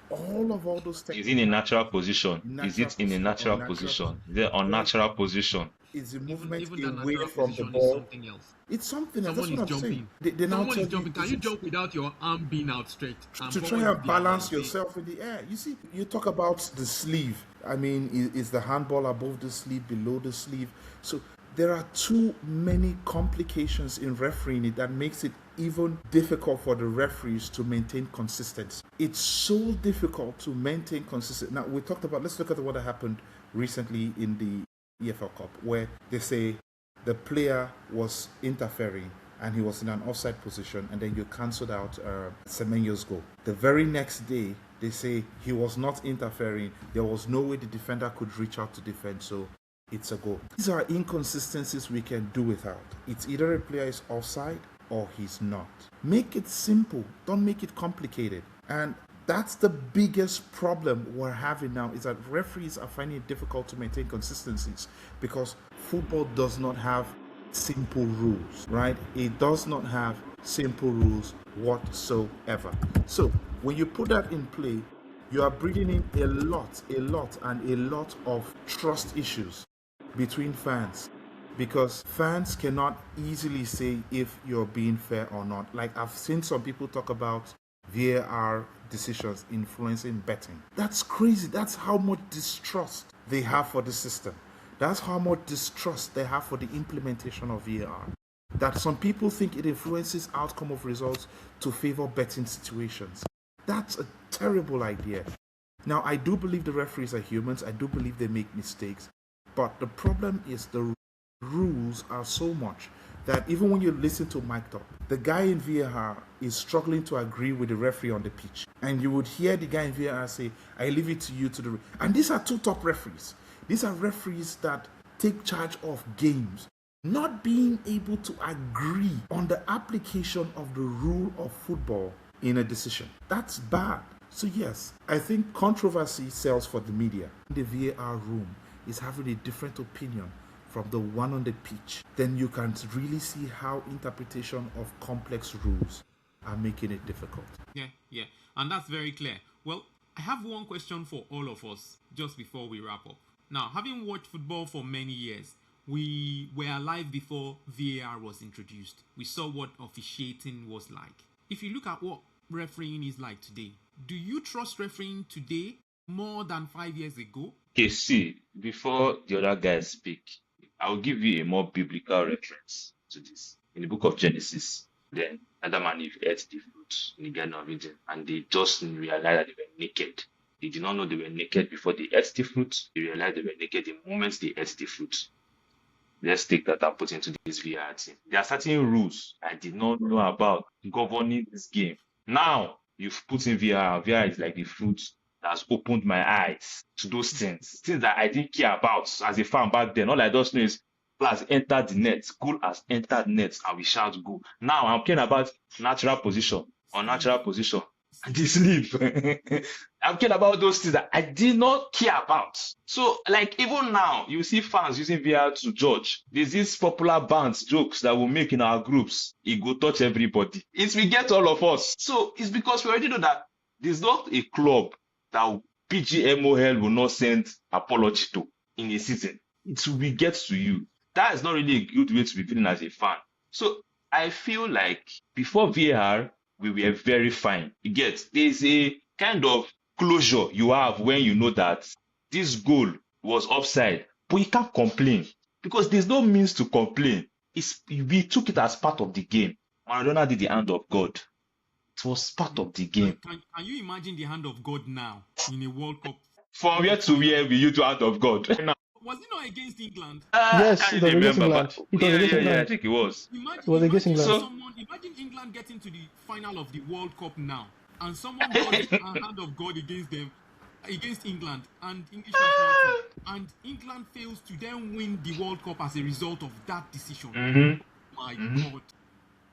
Speaker 2: All those things.
Speaker 3: Is it in a natural position? Is it in a natural position? Is it unnatural position?
Speaker 2: Is the movement
Speaker 1: even
Speaker 2: away from the
Speaker 1: is
Speaker 2: ball?
Speaker 1: something else.
Speaker 2: It's something else.
Speaker 1: Someone
Speaker 2: That's
Speaker 1: is
Speaker 2: what I'm saying.
Speaker 1: jumping. Someone is jumping. Can you
Speaker 2: it's
Speaker 1: jump without your arm being outstretched?
Speaker 2: to try and balance yourself in the air? You see, you talk about the sleeve. I mean, is the handball above the sleeve, below the sleeve? So there are too many complications in refereeing it that makes it even difficult for the referees to maintain consistency. It's so difficult to maintain consistency. Now, let's look at what happened recently in the EFL Cup, where they say the player was interfering and he was in an offside position, and then you cancelled out Semenyo's goal. The very next day, they say he was not interfering. There was no way the defender could reach out to defend, so it's a goal. These are inconsistencies we can do without. It's either a player is offside or he's not. Make it simple. Don't make it complicated. And that's the biggest problem we're having now, is that referees are finding it difficult to maintain consistencies because football does not have simple rules, right? It does not have simple rules whatsoever. So when you put that in play, you are bringing in a lot of trust issues between fans, because fans cannot easily say if you're being fair or not. Like, I've seen some people talk about VAR decisions influencing betting. That's crazy. That's how much distrust they have for the system. That's how much distrust they have for the implementation of VAR. That some people think it influences outcome of results to favor betting situations. That's a terrible idea. Now, I do believe the referees are humans. I do believe they make mistakes. But the problem is the rules are so much that even when you listen to Mike Top, the guy in VAR is struggling to agree with the referee on the pitch. And you would hear the guy in VAR say, I leave it to you to the... And these are two top referees. These are referees that take charge of games. Not being able to agree on the application of the rule of football in a decision. That's bad. So yes, I think controversy sells for the media. The VAR room is having a different opinion from the one on the pitch. Then you can really see how interpretation of complex rules are making it difficult.
Speaker 1: Yeah. And that's very clear. Well, I have one question for all of us just before we wrap up. Now, having watched football for many years, we were alive before VAR was introduced. We saw what officiating was like. If you look at what refereeing is like today, do you trust refereeing today more than 5 years ago?
Speaker 3: Okay, see, before the other guys speak, I'll give you a more biblical reference to this. In the book of Genesis, then Adam and Eve ate the fruit in the Garden of Eden, and they just realized that they were naked. They did not know they were naked before they ate the fruit. They realized they were naked the moment they ate the fruit. Let's take that and put into this VR team. There are certain rules I did not know about governing this game. Now you've put in VR. VR is like the fruit that's opened my eyes to those things that I didn't care about as a fan back then. All I just know is goal has entered the net, goal has entered net, and we shout goal. Now I'm caring about natural position, unnatural position, and the sleep. I'm caring about those things that I did not care about. So, like, even now, you see fans using VR to judge. There's these popular bands jokes that we make in our groups. It go touch everybody. It will get all of us. So, it's because we already know that there's not a club that PGMOL will not send apology to in a season. It will get to you. That is not really a good way to be feeling as a fan. So, I feel like before VAR, we were very fine. You get, there's a kind of closure you have when you know that this goal was offside, but you can't complain because there's no means to complain. We took it as part of the game. Maradona did the hand of God. It was part of the game.
Speaker 1: Can you imagine the hand of God now in a World Cup?
Speaker 3: From where to where we use the hand of God?
Speaker 1: Was it not against England?
Speaker 4: Yes, it was against England.
Speaker 3: I think it was.
Speaker 1: Imagine England getting to the final of the World Cup now, and someone does a hand of God against them, against England and English national team, and England fails to then win the World Cup as a result of that decision. My God.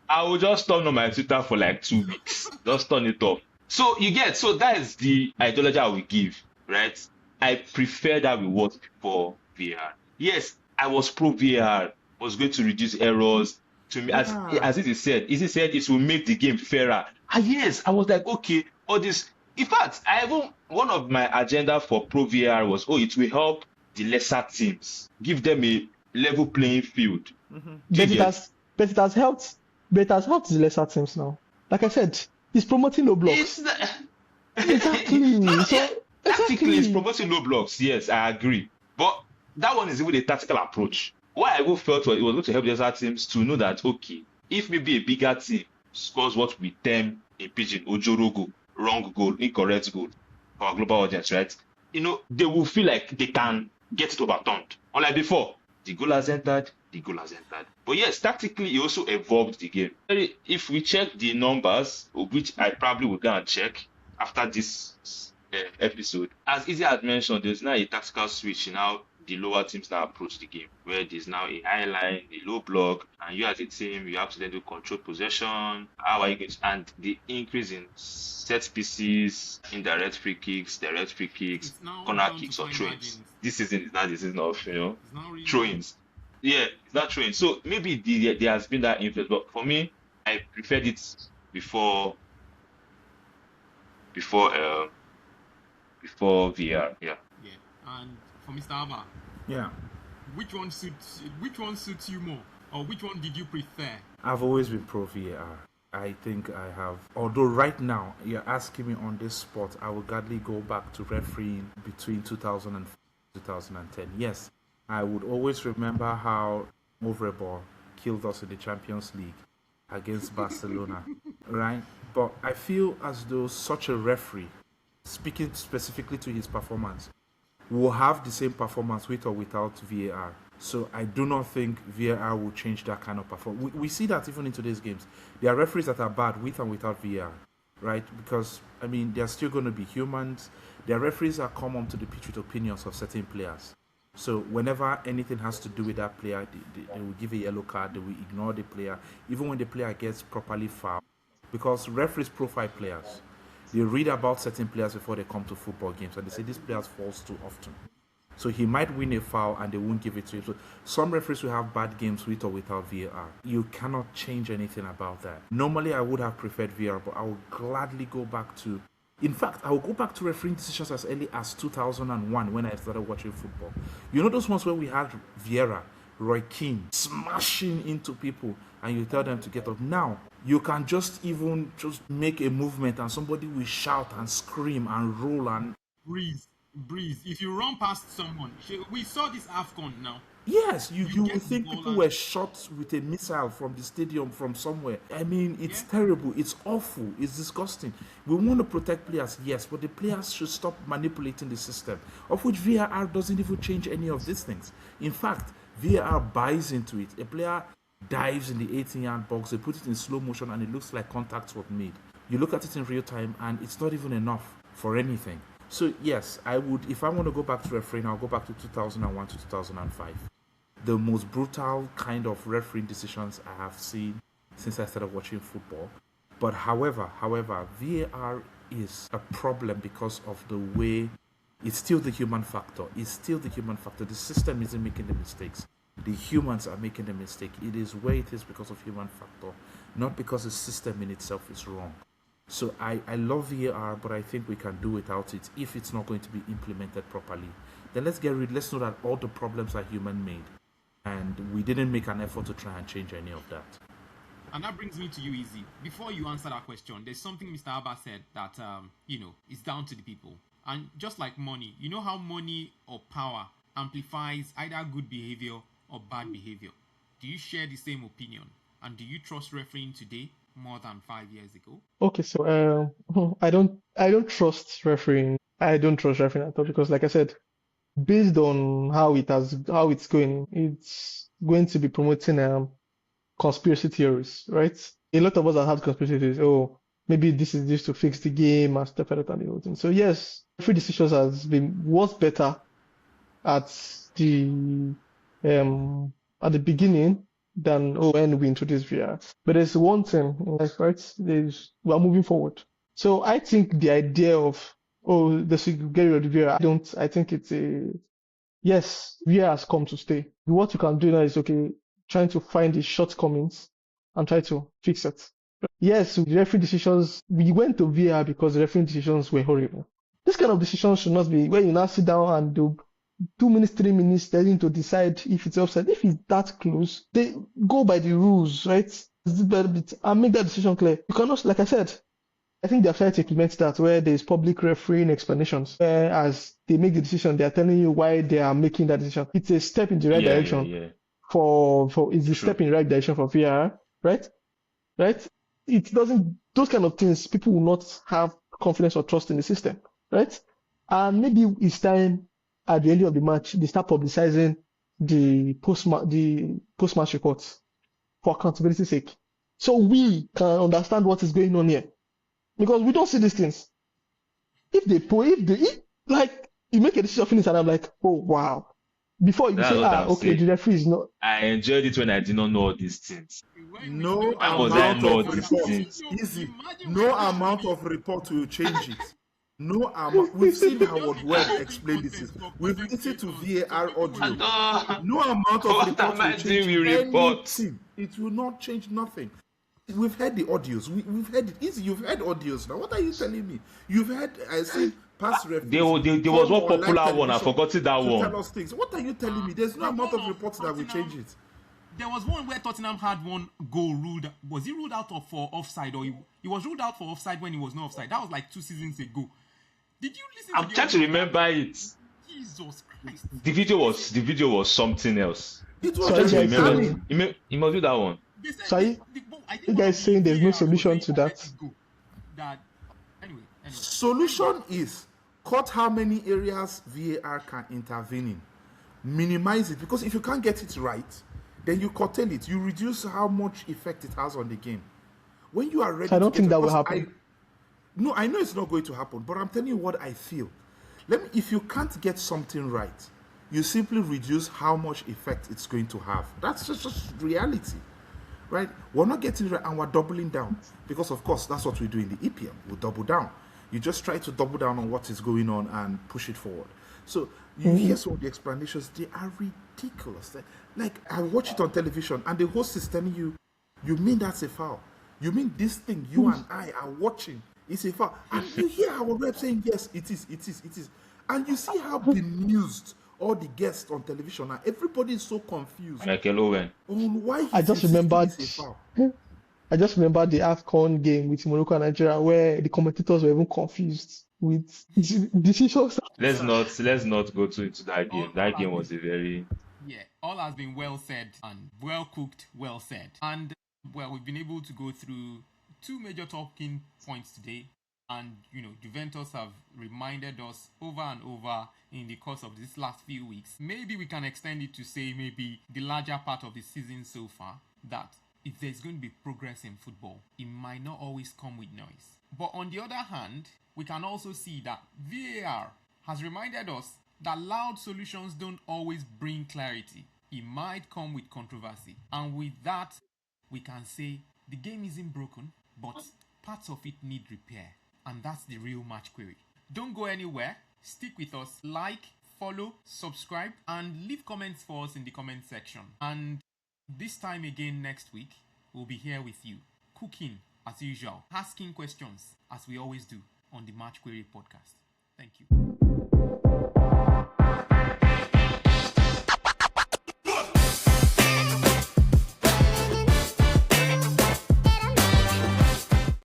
Speaker 3: I will just turn on my Twitter for like 2 weeks. Just turn it off. So that is the ideology I will give, right? I prefer that we was before VAR. Yes, I was pro VAR. Was going to reduce errors. To me, as it is said, it will make the game fairer. Yes, I was like, okay, all this. In fact, one of my agenda for pro VAR was, it will help the lesser teams, give them a level playing field.
Speaker 4: But it has helped. But it has helped the lesser teams now. Like I said, he's promoting low blocks. Exactly.
Speaker 3: Tactically, it's promoting low blocks. Yes, I agree. But that one is even a tactical approach. What I even felt it was going to help the other teams to know that, okay, if maybe a bigger team scores what we term in pidgin, Ojorogo, wrong goal, incorrect goal, for our global audience, right? They will feel like they can get it overturned. Unlike before, the goal has entered. But yes, tactically, it also evolved the game. If we check the numbers, which I probably will go and check after this episode, as Easy has mentioned, there's now a tactical switch in how the lower teams now approach the game, where there's now a high line, a low block, and you as a team, you have to then do control possession. How are you going to, and the increase in set pieces, indirect free kicks, direct free kicks, corner kicks or throw-ins. This season is not the season of really throw-ins. Yeah, it's not throw-ins. So maybe there has been that influence, but for me, I preferred it before VR. Yeah.
Speaker 1: And for Mr. Abba, which one suits you more, or which one did you prefer?
Speaker 2: I've always been pro VAR. I think I have. Although right now you're asking me on this spot, I will gladly go back to refereeing between 2000 and 2010. Yes, I would always remember how Overball killed us in the Champions League against Barcelona, right? But I feel as though such a referee, speaking specifically to his performance, will have the same performance with or without VAR. So I do not think VAR will change that kind of performance. We see that even in today's games. There are referees that are bad with and without VAR, right? Because, they're still going to be humans. There are referees that come onto the pitch with opinions of certain players. So whenever anything has to do with that player, they will give a yellow card, they will ignore the player, even when the player gets properly fouled. Because referees profile players. They read about certain players before they come to football games, and they say this player falls too often. So he might win a foul and they won't give it to him. So some referees will have bad games with or without VAR. You cannot change anything about that. Normally I would have preferred VAR, but I would gladly go back to... In fact, I will go back to refereeing decisions as early as 2001 when I started watching football. You know those ones where we had Vieira, Roy Keane smashing into people and you tell them to get up. Now, you can just make a movement and somebody will shout and scream and roll and...
Speaker 1: Freeze. Breeze, if you run past someone, we saw this AFCON now.
Speaker 2: Yes, you
Speaker 1: You
Speaker 2: would
Speaker 1: get the
Speaker 2: think
Speaker 1: ball
Speaker 2: people
Speaker 1: and-
Speaker 2: were shot with a missile from the stadium from somewhere. I mean, it's terrible. It's awful. It's disgusting. We want to protect players, yes, but the players should stop manipulating the system, of which VAR doesn't even change any of these things. In fact, VAR buys into it. A player dives in the 18-yard box, they put it in slow motion, and it looks like contact was made. You look at it in real time, and it's not even enough for anything. So yes, I would, if I want to go back to refereeing, I'll go back to 2001 to 2005. The most brutal kind of refereeing decisions I have seen since I started watching football. But however, VAR is a problem because of the way it's still the human factor. It's still the human factor. The system isn't making the mistakes. The humans are making the mistake. It is where it is because of human factor, not because the system in itself is wrong. So I love VAR, but I think we can do without it if it's not going to be implemented properly. Then let's know that all the problems are human made. And we didn't make an effort to try and change any of that.
Speaker 1: And that brings me to you, Izzy. Before you answer that question, there's something Mr. Abba said that, is down to the people. And just like money, you know how money or power amplifies either good behavior or bad behavior. Do you share the same opinion? And do you trust refereeing today more than 5 years ago?
Speaker 4: Okay, so I don't trust refereeing. I don't trust refereeing at all because, like I said, based on how it's going, it's going to be promoting conspiracy theories, right? A lot of us have had conspiracy theories. Oh, maybe this is just to fix the game and stuff like that and the whole thing. So yes, referee decisions was better at the beginning than when we introduced VR. But there's one thing in life, right? We're moving forward. So I think the idea of they should get rid of VR, I think it's yes, VR has come to stay. What you can do now is trying to find the shortcomings and try to fix it. Yes, the referee decisions, we went to VR because the referee decisions were horrible. This kind of decisions should not be where you now sit down and do 2 minutes, 3 minutes, telling to decide if it's offside. If it's that close, they go by the rules, right? And make that decision clear. You cannot, like I said, I think they're trying to implement that where there's public refereeing explanations. Where as they make the decision, they're telling you why they are making that decision. It's a step in the right direction. It's a step in the right direction for VR, right? Right? It doesn't, those kind of things, people will not have confidence or trust in the system, right? And maybe it's time at the end of the match, they start publicizing the post-match reports for accountability's sake. So we can understand what is going on here. Because we don't see these things. If you make a decision finish and I'm like, oh wow. Before you say, the referee is not.
Speaker 3: I enjoyed it when I did not know all these things.
Speaker 2: No
Speaker 3: amount
Speaker 2: of report. Easy. No amount of report will change it. No amount. We've seen Howard Webb explain this. We've listened to VAR audio. No amount of report will change anything. It will not change nothing. We've heard the audios. We've heard it. Easy. You've heard audios now. What are you telling me? You've heard. I see past referees.
Speaker 3: There was one popular one. I forgot it. That one.
Speaker 2: Tell us things. What are you telling me? There's no amount of reports that will change it.
Speaker 1: There was one where Tottenham had one goal ruled. Was he ruled out for offside, or he was ruled out for offside when he was not offside? That was like 2 seasons ago. Did you listen?
Speaker 3: I'm trying to remember it.
Speaker 1: Jesus Christ.
Speaker 3: The video was something else.
Speaker 2: It was.
Speaker 3: You must do that one.
Speaker 4: So you guys saying there's no solution to that?
Speaker 1: Anyway.
Speaker 2: Solution is cut how many areas VAR can intervene in. Minimize it, because if you can't get it right, then you curtail it. You reduce how much effect it has on the game. When you are ready,
Speaker 4: I don't think that will happen.
Speaker 2: I know it's not going to happen, but I'm telling you what I feel. If you can't get something right, you simply reduce how much effect it's going to have. That's just reality. Right? We're not getting it right and we're doubling down. Because, of course, that's what we do in the EPL. We double down. You just try to double down on what is going on and push it forward. So, you hear some of the explanations, they are ridiculous. Like, I watch it on television and the host is telling you, you mean that's a foul? You mean this thing you and I are watching is a foul? And you hear our rep saying, yes, it is. And you see how bemused all the guests on television are. Everybody is so confused on why
Speaker 4: I just remembered the AFCON game with Morocco and Nigeria where the commentators were even confused. with decisions.
Speaker 3: Let's not go too into that game.
Speaker 1: All
Speaker 3: That
Speaker 1: has
Speaker 3: game
Speaker 1: been
Speaker 3: was a very
Speaker 1: all has been well said and well cooked, well said. And well, we've been able to go through two major talking points today. And Juventus have reminded us over and over in the course of these last few weeks. Maybe we can extend it to say maybe the larger part of the season so far, that if there's going to be progress in football, it might not always come with noise. But on the other hand, we can also see that VAR has reminded us that loud solutions don't always bring clarity. It might come with controversy. And with that, we can say the game isn't broken, but parts of it need repair. And that's the real match query. Don't go anywhere. Stick with us. Like, follow, subscribe, and leave comments for us in the comment section. And this time again next week, we'll be here with you, cooking as usual, asking questions as we always do on the Match Query podcast. Thank you.